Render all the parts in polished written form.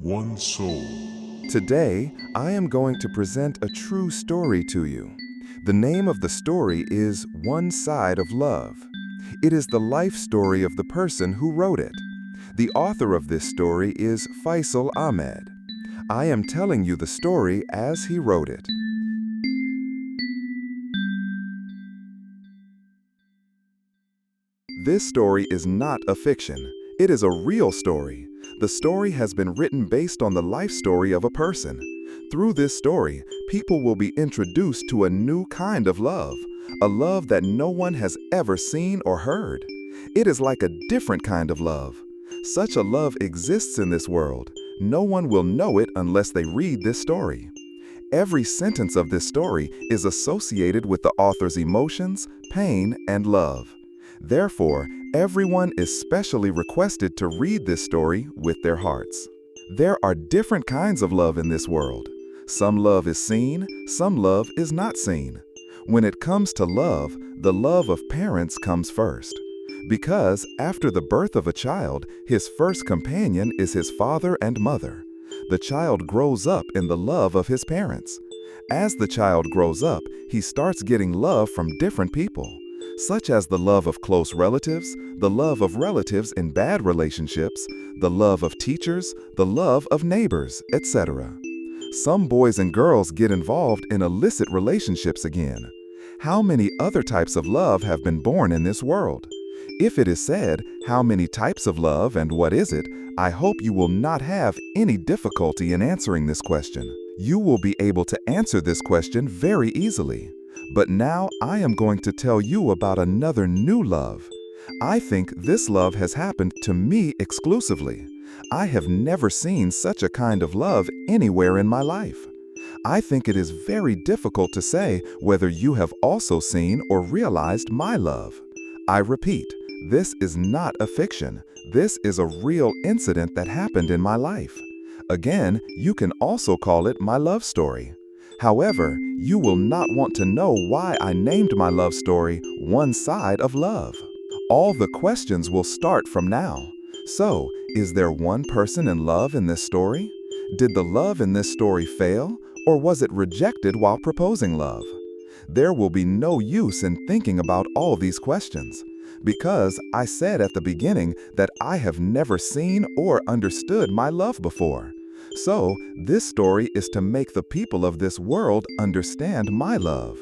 one soul. Today, I am going to present a true story to you. The name of the story is One Side of Love. It is the life story of the person who wrote it. The author of this story is Faisal Ahmed. I am telling you the story as he wrote it. This story is not a fiction. It is a real story. The story has been written based on the life story of a person. Through this story, people will be introduced to a new kind of love, a love that no one has ever seen or heard. It is like a different kind of love. Such a love exists in this world. No one will know it unless they read this story. Every sentence of this story is associated with the author's emotions, pain, and love. Therefore, everyone is specially requested to read this story with their hearts. There are different kinds of love in this world. Some love is seen, some love is not seen. When it comes to love, the love of parents comes first. Because after the birth of a child, his first companion is his father and mother. The child grows up in the love of his parents. As the child grows up, he starts getting love from different people, such as the love of close relatives, the love of relatives in bad relationships, the love of teachers, the love of neighbors, etc. Some boys and girls get involved in illicit relationships again. How many other types of love have been born in this world? If it is said, how many types of love and what is it, I hope you will not have any difficulty in answering this question. You will be able to answer this question very easily. But now I am going to tell you about another new love. I think this love has happened to me exclusively. I have never seen such a kind of love anywhere in my life. I think it is very difficult to say whether you have also seen or realized my love. I repeat, this is not a fiction. This is a real incident that happened in my life. Again, you can also call it my love story. However, you will not want to know why I named my love story One Side of Love. All the questions will start from now. So, is there one person in love in this story? Did the love in this story fail, or was it rejected while proposing love? There will be no use in thinking about all these questions, because I said at the beginning that I have never seen or understood my love before. So, this story is to make the people of this world understand my love.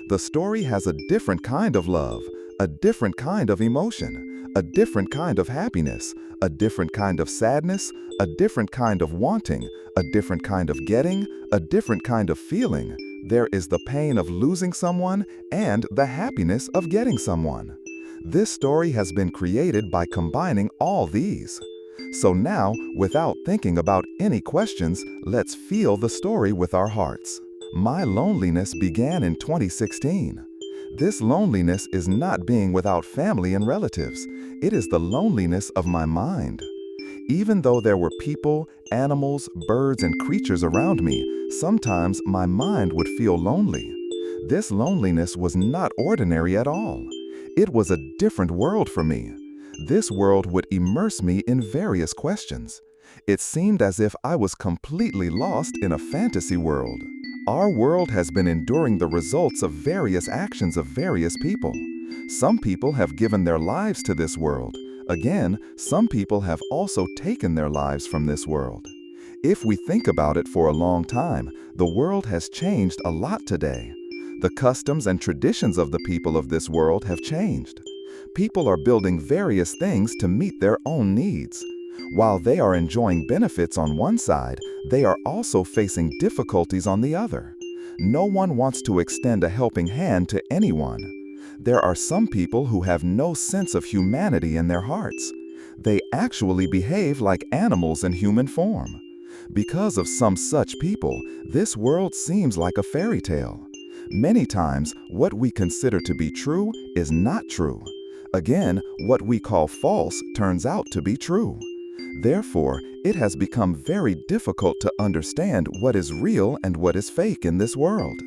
The story has a different kind of love, a different kind of emotion, a different kind of happiness, a different kind of sadness, a different kind of wanting, a different kind of getting, a different kind of feeling. There is the pain of losing someone and the happiness of getting someone. This story has been created by combining all these. So now, without thinking about any questions, let's feel the story with our hearts. My loneliness began in 2016. This loneliness is not being without family and relatives. It is the loneliness of my mind. Even though there were people, animals, birds, and creatures around me, sometimes my mind would feel lonely. This loneliness was not ordinary at all. It was a different world for me. This world would immerse me in various questions. It seemed as if I was completely lost in a fantasy world. Our world has been enduring the results of various actions of various people. Some people have given their lives to this world. Again, some people have also taken their lives from this world. If we think about it for a long time, the world has changed a lot today. The customs and traditions of the people of this world have changed. People are building various things to meet their own needs. While they are enjoying benefits on one side, they are also facing difficulties on the other. No one wants to extend a helping hand to anyone. There are some people who have no sense of humanity in their hearts. They actually behave like animals in human form. Because of some such people, this world seems like a fairy tale. Many times, what we consider to be true is not true. Again, what we call false turns out to be true. Therefore, it has become very difficult to understand what is real and what is fake in this world.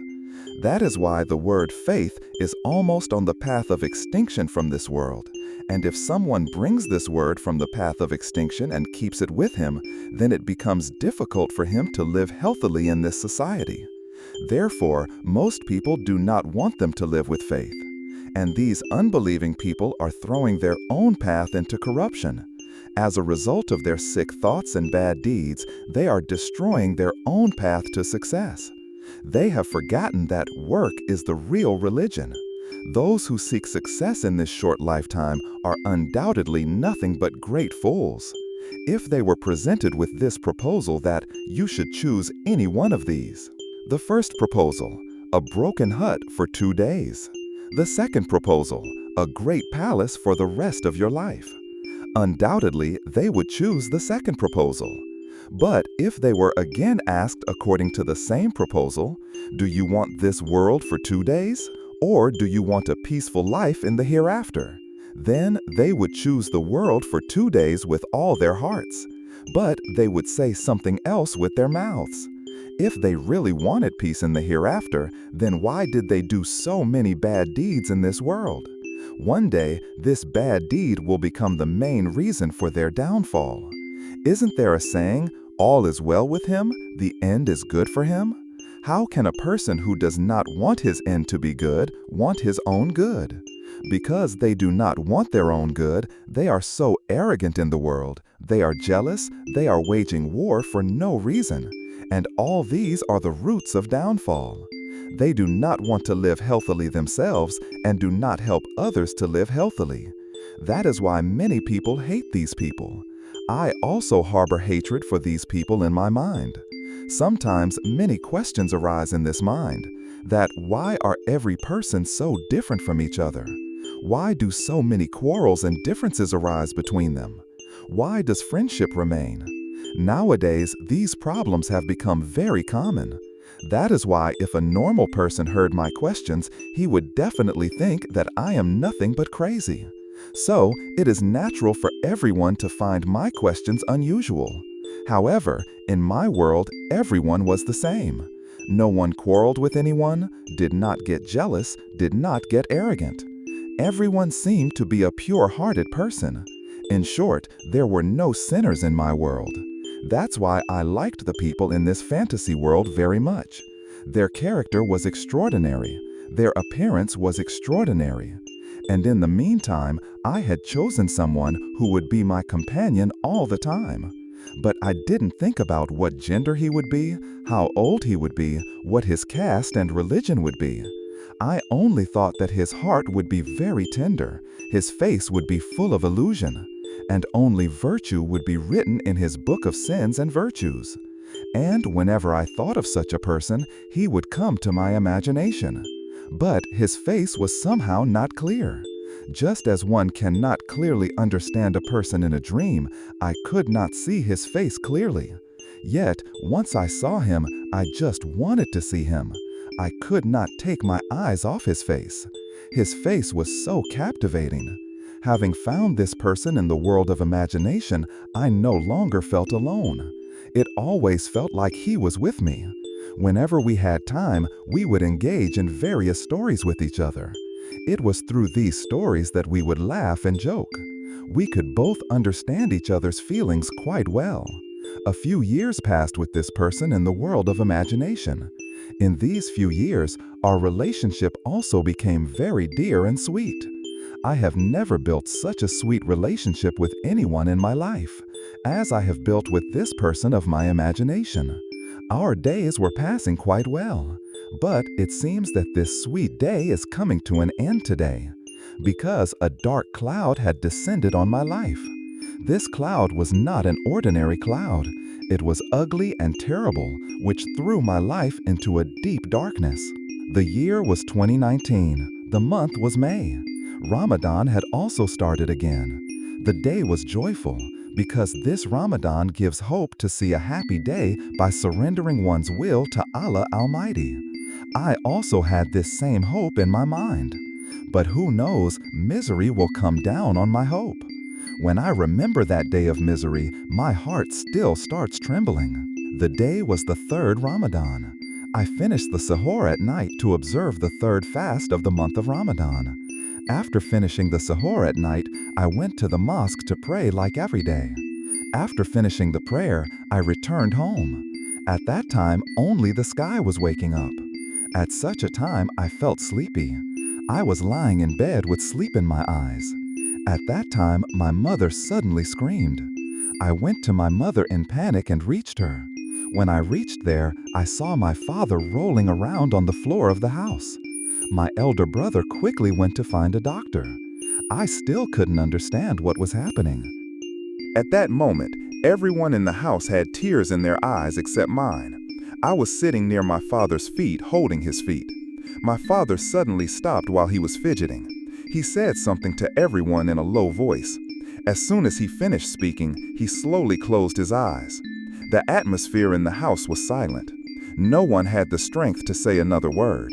That is why the word faith is almost on the path of extinction from this world, And if someone brings this word from the path of extinction and keeps it with him, then it becomes difficult for him to live healthily in this society. Therefore, most people do not want them to live with faith. And these unbelieving people are throwing their own path into corruption. As a result of their sick thoughts and bad deeds, they are destroying their own path to success. They have forgotten that work is the real religion. Those who seek success in this short lifetime are undoubtedly nothing but great fools. If they were presented with this proposal that you should choose any one of these. The first proposal, a broken hut for 2 days. The second proposal, a great palace for the rest of your life. Undoubtedly, they would choose the second proposal. But if they were again asked according to the same proposal, do you want this world for 2 days? Or do you want a peaceful life in the hereafter? Then they would choose the world for 2 days with all their hearts. But they would say something else with their mouths. If they really wanted peace in the hereafter, then why did they do so many bad deeds in this world? One day, this bad deed will become the main reason for their downfall. Isn't there a saying, all is well with him, the end is good for him? How can a person who does not want his end to be good want his own good? Because they do not want their own good, they are so arrogant in the world. They are jealous, they are waging war for no reason. And all these are the roots of downfall. They do not want to live healthily themselves and do not help others to live healthily. That is why many people hate these people. I also harbor hatred for these people in my mind. Sometimes many questions arise in this mind, that why are every person so different from each other? Why do so many quarrels and differences arise between them? Why does friendship remain? Nowadays, these problems have become very common. That is why if a normal person heard my questions, he would definitely think that I am nothing but crazy. So, it is natural for everyone to find my questions unusual. However, in my world, everyone was the same. No one quarreled with anyone, did not get jealous, did not get arrogant. Everyone seemed to be a pure-hearted person. In short, there were no sinners in my world. That's why I liked the people in this fantasy world very much. Their character was extraordinary. Their appearance was extraordinary. And in the meantime, I had chosen someone who would be my companion all the time. But I didn't think about what gender he would be, how old he would be, what his caste and religion would be. I only thought that his heart would be very tender, his face would be full of illusion, and only virtue would be written in his book of sins and virtues. And whenever I thought of such a person, he would come to my imagination. But his face was somehow not clear. Just as one cannot clearly understand a person in a dream, I could not see his face clearly. Yet, once I saw him, I just wanted to see him. I could not take my eyes off his face. His face was so captivating. Having found this person in the world of imagination, I no longer felt alone. It always felt like he was with me. Whenever we had time, we would engage in various stories with each other. It was through these stories that we would laugh and joke. We could both understand each other's feelings quite well. A few years passed with this person in the world of imagination. In these few years, our relationship also became very dear and sweet. I have never built such a sweet relationship with anyone in my life, as I have built with this person of my imagination. Our days were passing quite well, but it seems that this sweet day is coming to an end today, because a dark cloud had descended on my life. This cloud was not an ordinary cloud. It was ugly and terrible, which threw my life into a deep darkness. The year was 2019. The month was May. Ramadan had also started again. The day was joyful, because this Ramadan gives hope to see a happy day by surrendering one's will to Allah Almighty. I also had this same hope in my mind. But who knows, misery will come down on my hope. When I remember that day of misery, my heart still starts trembling. The day was the third Ramadan. I finished the sahur at night to observe the third fast of the month of Ramadan. After finishing the Sahur at night, I went to the mosque to pray like every day. After finishing the prayer, I returned home. At that time, only the sky was waking up. At such a time, I felt sleepy. I was lying in bed with sleep in my eyes. At that time, my mother suddenly screamed. I went to my mother in panic and reached her. When I reached there, I saw my father rolling around on the floor of the house. My elder brother quickly went to find a doctor. I still couldn't understand what was happening. At that moment, everyone in the house had tears in their eyes except mine. I was sitting near my father's feet, holding his feet. My father suddenly stopped while he was fidgeting. He said something to everyone in a low voice. As soon as he finished speaking, he slowly closed his eyes. The atmosphere in the house was silent. No one had the strength to say another word.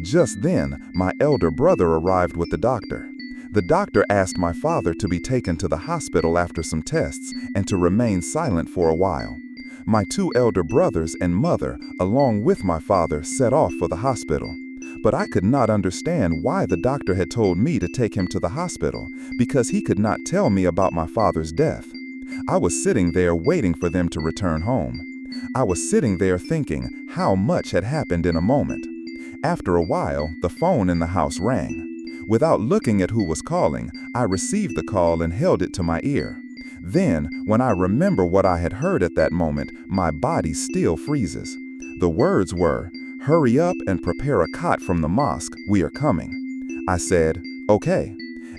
Just then, my elder brother arrived with the doctor. The doctor asked my father to be taken to the hospital after some tests and to remain silent for a while. My two elder brothers and mother, along with my father, set off for the hospital. But I could not understand why the doctor had told me to take him to the hospital, because he could not tell me about my father's death. I was sitting there waiting for them to return home. I was sitting there thinking how much had happened in a moment. After a while, the phone in the house rang. Without looking at who was calling, I received the call and held it to my ear. Then, when I remember what I had heard at that moment, my body still freezes. The words were, "Hurry up and prepare a cot from the mosque, we are coming." I said, "Okay."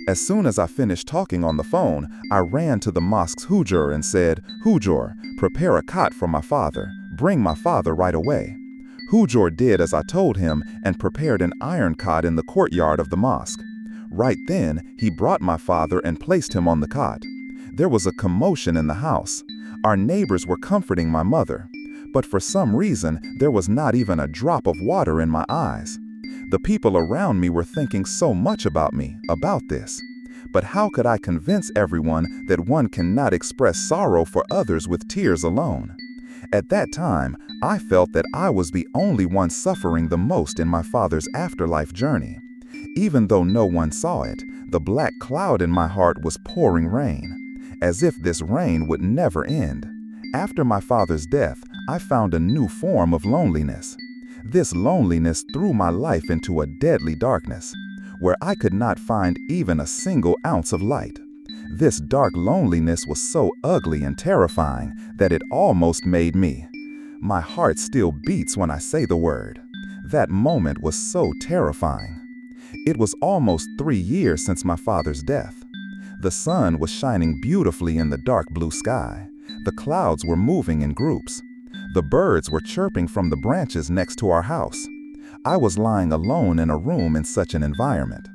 As soon as I finished talking on the phone, I ran to the mosque's hujur and said, "Hujur, prepare a cot for my father. Bring my father right away." Hujur did as I told him and prepared an iron cot in the courtyard of the mosque. Right then, he brought my father and placed him on the cot. There was a commotion in the house. Our neighbors were comforting my mother. But for some reason, there was not even a drop of water in my eyes. The people around me were thinking so much about me, about this. But how could I convince everyone that one cannot express sorrow for others with tears alone? At that time, I felt that I was the only one suffering the most in my father's afterlife journey. Even though no one saw it, the black cloud in my heart was pouring rain, as if this rain would never end. After my father's death, I found a new form of loneliness. This loneliness threw my life into a deadly darkness, where I could not find even a single ounce of light. This dark loneliness was so ugly and terrifying that it almost made me. My heart still beats when I say the word. That moment was so terrifying. It was almost 3 years since my father's death. The sun was shining beautifully in the dark blue sky. The clouds were moving in groups. The birds were chirping from the branches next to our house. I was lying alone in a room in such an environment.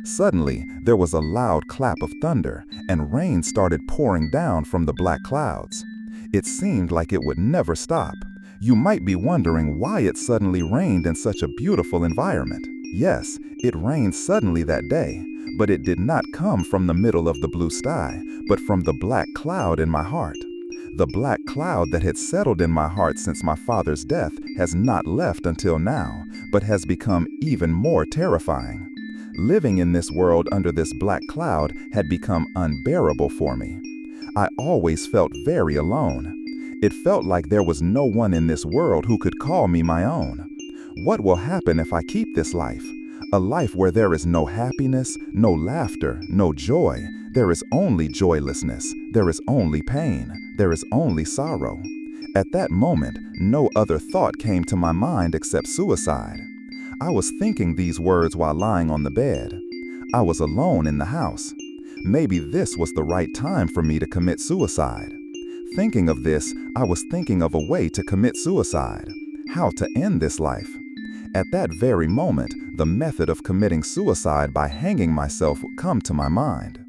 Suddenly, there was a loud clap of thunder, and rain started pouring down from the black clouds. It seemed like it would never stop. You might be wondering why it suddenly rained in such a beautiful environment. Yes, it rained suddenly that day, but it did not come from the middle of the blue sky, but from the black cloud in my heart. The black cloud that had settled in my heart since my father's death has not left until now, but has become even more terrifying. Living in this world under this black cloud had become unbearable for me. I always felt very alone. It felt like there was no one in this world who could call me my own. What will happen if I keep this life? A life where there is no happiness, no laughter, no joy. There is only joylessness. There is only pain. There is only sorrow. At that moment, no other thought came to my mind except suicide. I was thinking these words while lying on the bed. I was alone in the house. Maybe this was the right time for me to commit suicide. Thinking of this, I was thinking of a way to commit suicide. How to end this life. At that very moment, the method of committing suicide by hanging myself would come to my mind.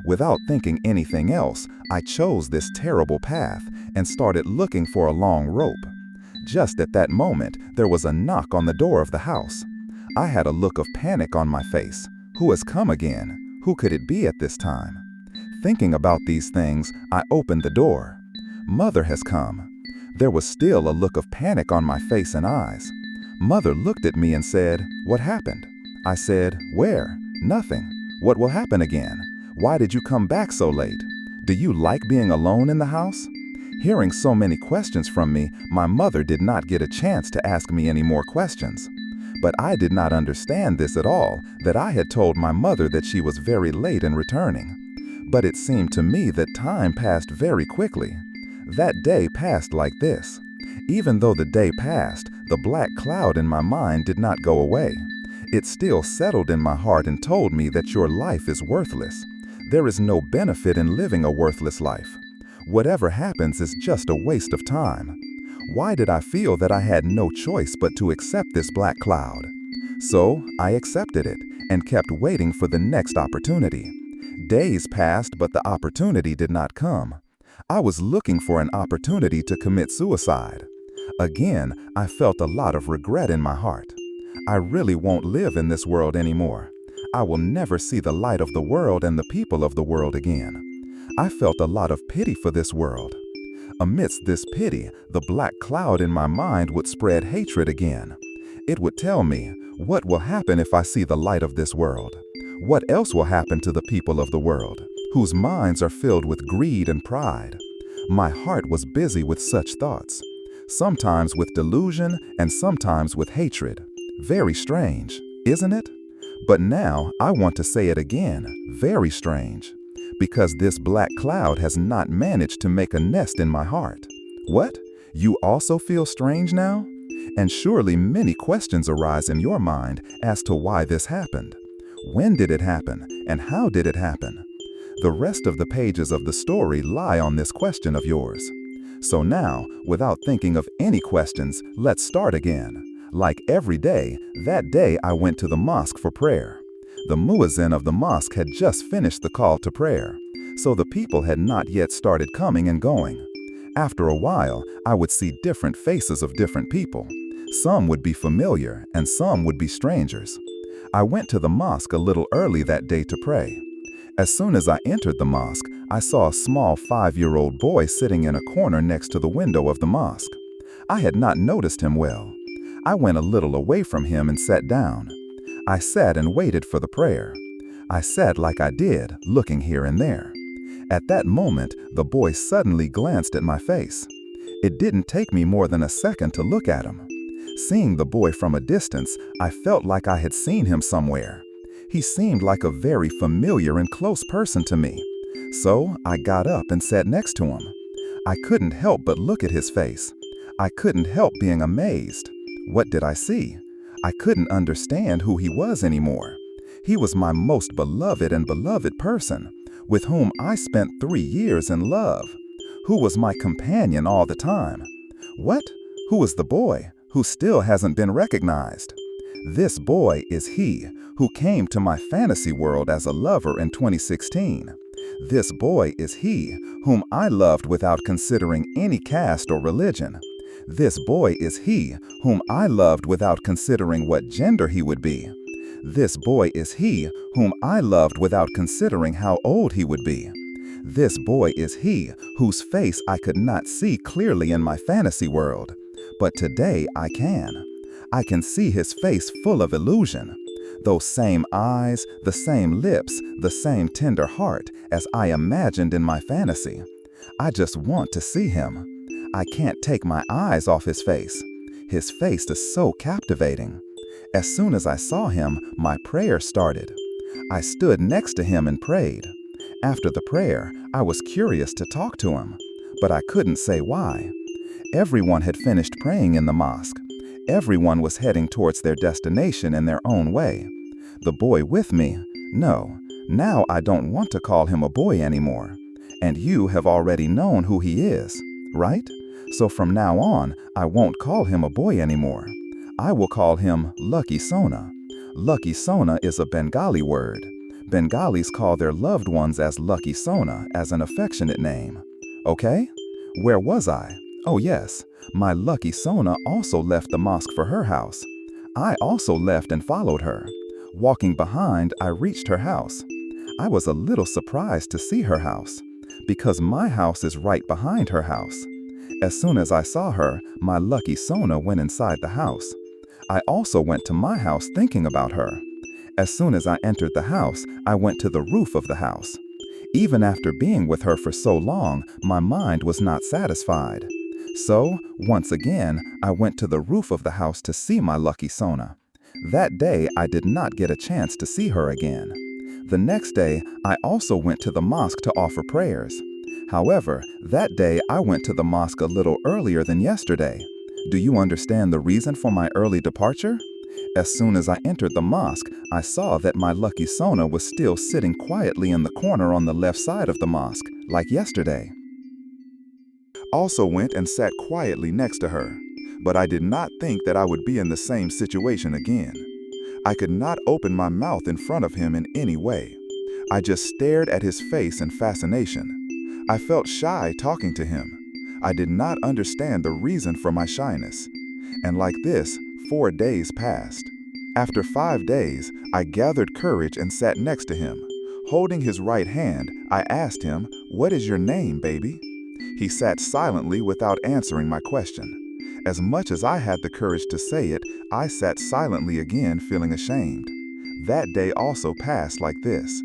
Without thinking anything else, I chose this terrible path and started looking for a long rope. Just at that moment, there was a knock on the door of the house. I had a look of panic on my face. Who has come again? Who could it be at this time? Thinking about these things, I opened the door. Mother has come. There was still a look of panic on my face and eyes. Mother looked at me and said, "What happened?" I said, "Where? Nothing. What will happen again? Why did you come back so late? Do you like being alone in the house? Hearing so many questions from me, my mother did not get a chance to ask me any more questions. But I did not understand this at all, that I had told my mother that she was very late in returning. But it seemed to me that time passed very quickly. That day passed like this. Even though the day passed, the black cloud in my mind did not go away. It still settled in my heart and told me that your life is worthless. There is no benefit in living a worthless life. Whatever happens is just a waste of time. Why did I feel that I had no choice but to accept this black cloud? So I accepted it and kept waiting for the next opportunity. Days passed, but the opportunity did not come. I was looking for an opportunity to commit suicide. Again, I felt a lot of regret in my heart. I really won't live in this world anymore. I will never see the light of the world and the people of the world again. I felt a lot of pity for this world. Amidst this pity, the black cloud in my mind would spread hatred again. It would tell me, what will happen if I see the light of this world? What else will happen to the people of the world, whose minds are filled with greed and pride? My heart was busy with such thoughts, sometimes with delusion and sometimes with hatred. Very strange, isn't it? But now I want to say it again, very strange, because this black cloud has not managed to make a nest in my heart. What? You also feel strange now? And surely many questions arise in your mind as to why this happened. When did it happen, and how did it happen? The rest of the pages of the story lie on this question of yours. So now, without thinking of any questions, let's start again. Like every day, that day I went to the mosque for prayer. The muezzin of the mosque had just finished the call to prayer, so the people had not yet started coming and going. After a while, I would see different faces of different people. Some would be familiar, and some would be strangers. I went to the mosque a little early that day to pray. As soon as I entered the mosque, I saw a small 5-year-old boy sitting in a corner next to the window of the mosque. I had not noticed him well. I went a little away from him and sat down. I sat and waited for the prayer. I sat like I did, looking here and there. At that moment, the boy suddenly glanced at my face. It didn't take me more than a second to look at him. Seeing the boy from a distance, I felt like I had seen him somewhere. He seemed like a very familiar and close person to me. So I got up and sat next to him. I couldn't help but look at his face. I couldn't help being amazed. What did I see? I couldn't understand who he was anymore. He was my most beloved and beloved person, with whom I spent 3 years in love, who was my companion all the time. What? Who was the boy who still hasn't been recognized? This boy is he who came to my fantasy world as a lover in 2016. This boy is he whom I loved without considering any caste or religion. This boy is he whom I loved without considering what gender he would be. This boy is he whom I loved without considering how old he would be. This boy is he whose face I could not see clearly in my fantasy world. But today I can. I can see his face full of illusion. Those same eyes, the same lips, the same tender heart as I imagined in my fantasy. I just want to see him. I can't take my eyes off his face. His face is so captivating. As soon as I saw him, my prayer started. I stood next to him and prayed. After the prayer, I was curious to talk to him, but I couldn't say why. Everyone had finished praying in the mosque. Everyone was heading towards their destination in their own way. The boy with me, no, now I don't want to call him a boy anymore. And you have already known who he is, right? So from now on, I won't call him a boy anymore. I will call him Lucky Sona. Lucky Sona is a Bengali word. Bengalis call their loved ones as Lucky Sona as an affectionate name. Okay? Where was I? Oh yes, my Lucky Sona also left the mosque for her house. I also left and followed her. Walking behind, I reached her house. I was a little surprised to see her house, because my house is right behind her house. As soon as I saw her, my Lucky Sona went inside the house. I also went to my house thinking about her. As soon as I entered the house, I went to the roof of the house. Even after being with her for so long, my mind was not satisfied. So, once again, I went to the roof of the house to see my lucky Sona. That day, I did not get a chance to see her again. The next day, I also went to the mosque to offer prayers. However, that day I went to the mosque a little earlier than yesterday. Do you understand the reason for my early departure? As soon as I entered the mosque, I saw that my lucky Sona was still sitting quietly in the corner on the left side of the mosque, like yesterday. Also went and sat quietly next to her, but I did not think that I would be in the same situation again. I could not open my mouth in front of him in any way. I just stared at his face in fascination. I felt shy talking to him. I did not understand the reason for my shyness. And like this, 4 days passed. After 5 days, I gathered courage and sat next to him. Holding his right hand, I asked him, "What is your name, baby?" He sat silently without answering my question. As much as I had the courage to say it, I sat silently again, feeling ashamed. That day also passed like this.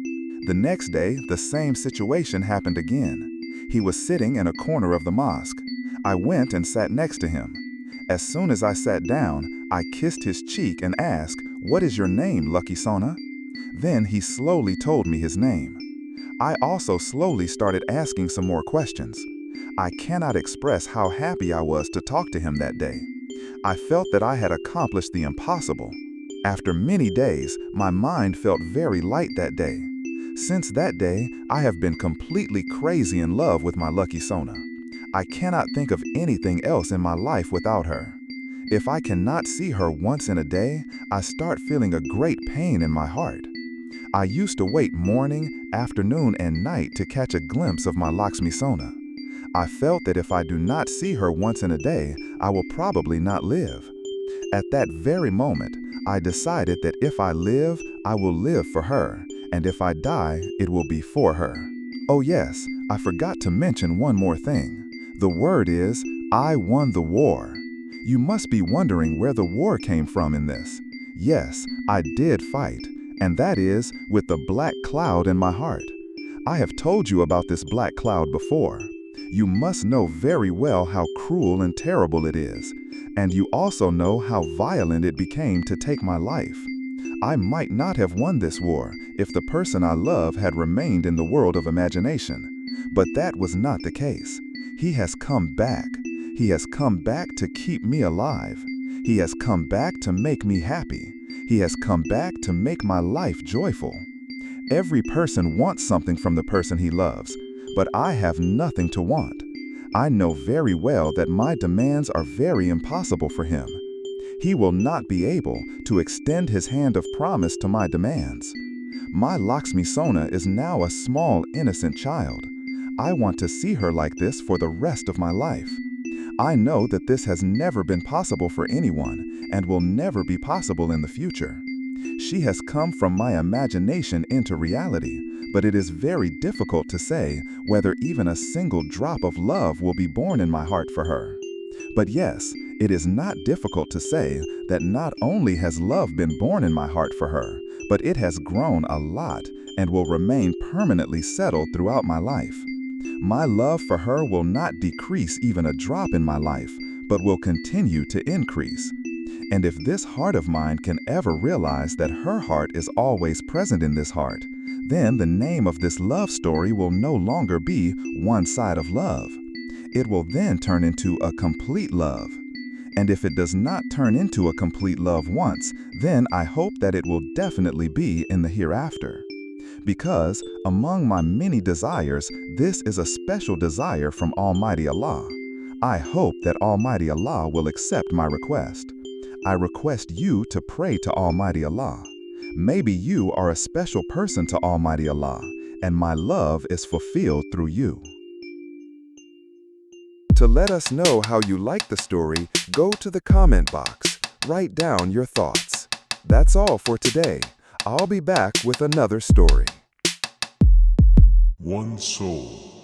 The next day, the same situation happened again. He was sitting in a corner of the mosque. I went and sat next to him. As soon as I sat down, I kissed his cheek and asked, "What is your name, Lucky Sona?" Then he slowly told me his name. I also slowly started asking some more questions. I cannot express how happy I was to talk to him that day. I felt that I had accomplished the impossible. After many days, my mind felt very light that day. Since that day, I have been completely crazy in love with my lucky Sona. I cannot think of anything else in my life without her. If I cannot see her once in a day, I start feeling a great pain in my heart. I used to wait morning, afternoon, and night to catch a glimpse of my Lakshmi Sona. I felt that if I do not see her once in a day, I will probably not live. At that very moment, I decided that if I live, I will live for her, and if I die, it will be for her. Oh yes, I forgot to mention one more thing. The word is, I won the war. You must be wondering where the war came from in this. Yes, I did fight, and that is with the black cloud in my heart. I have told you about this black cloud before. You must know very well how cruel and terrible it is, and you also know how violent it became to take my life. I might not have won this war if the person I love had remained in the world of imagination, but that was not the case. He has come back. He has come back to keep me alive. He has come back to make me happy. He has come back to make my life joyful. Every person wants something from the person he loves, but I have nothing to want. I know very well that my demands are very impossible for him. He will not be able to extend his hand of promise to my demands. My Lakshmi Sona is now a small, innocent child. I want to see her like this for the rest of my life. I know that this has never been possible for anyone and will never be possible in the future. She has come from my imagination into reality, but it is very difficult to say whether even a single drop of love will be born in my heart for her. But yes, it is not difficult to say that not only has love been born in my heart for her, but it has grown a lot and will remain permanently settled throughout my life. My love for her will not decrease even a drop in my life, but will continue to increase. And if this heart of mine can ever realize that her heart is always present in this heart, then the name of this love story will no longer be One Side of Love. It will then turn into a complete love. And if it does not turn into a complete love once, then I hope that it will definitely be in the hereafter. Because among my many desires, this is a special desire from Almighty Allah. I hope that Almighty Allah will accept my request. I request you to pray to Almighty Allah. Maybe you are a special person to Almighty Allah, and my love is fulfilled through you. To let us know how you like the story, go to the comment box. Write down your thoughts. That's all for today. I'll be back with another story. One soul.